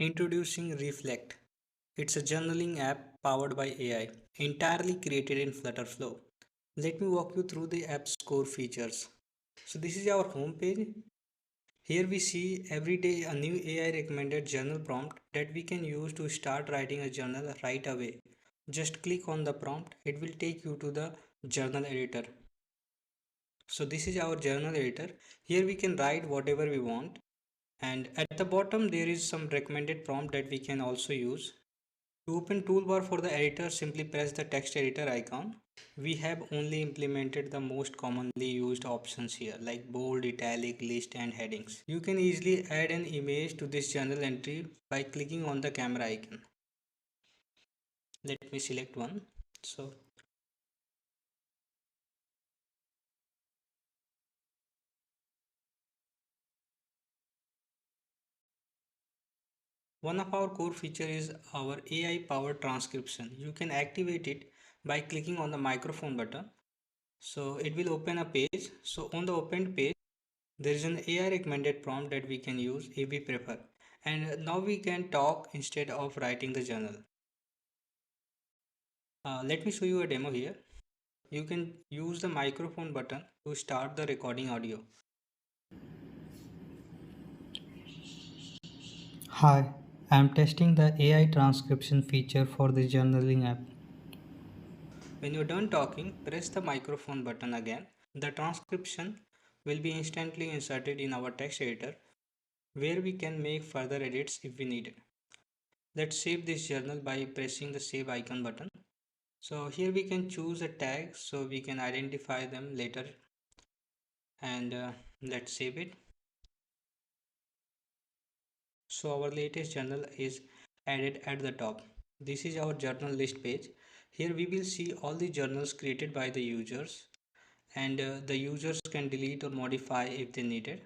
Introducing Reflect. It's a journaling app powered by AI, entirely created in FlutterFlow. Let me walk you through the app's core features. So this is our home page. Here we see every day a new AI recommended journal prompt that we can use to start writing a journal right away. Just click on the prompt, it will take you to the journal editor. So this is our journal editor. Here we can write whatever we want, and at the bottom there is some recommended prompt that we can also use. To open toolbar for the editor, simply press the text editor icon. We have only implemented the most commonly used options here like bold, italic, list and headings. You can easily add an image to this journal entry by clicking on the camera icon. Let me select one. So one of our core feature is our AI powered transcription. You can activate it by clicking on the microphone button. So it will open a page. So on the opened page, there is an AI recommended prompt that we can use if we prefer. And now we can talk instead of writing the journal. Let me show you a demo here. You can use the microphone button to start the recording audio. Hi, I am testing the AI transcription feature for the journaling app. When you're done talking, press the microphone button again. The transcription will be instantly inserted in our text editor where we can make further edits if we need it. Let's save this journal by pressing the save icon button. So here we can choose a tag so we can identify them later, and let's save it. So our latest journal is added at the top. This is our journal list page. Here we will see all the journals created by the users, and the users can delete or modify if they need it.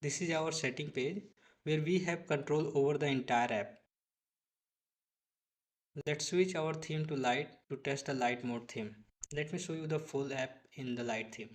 This is our setting page where we have control over the entire app. Let's switch our theme to light to test the light mode theme. Let me show you the full app in the light theme.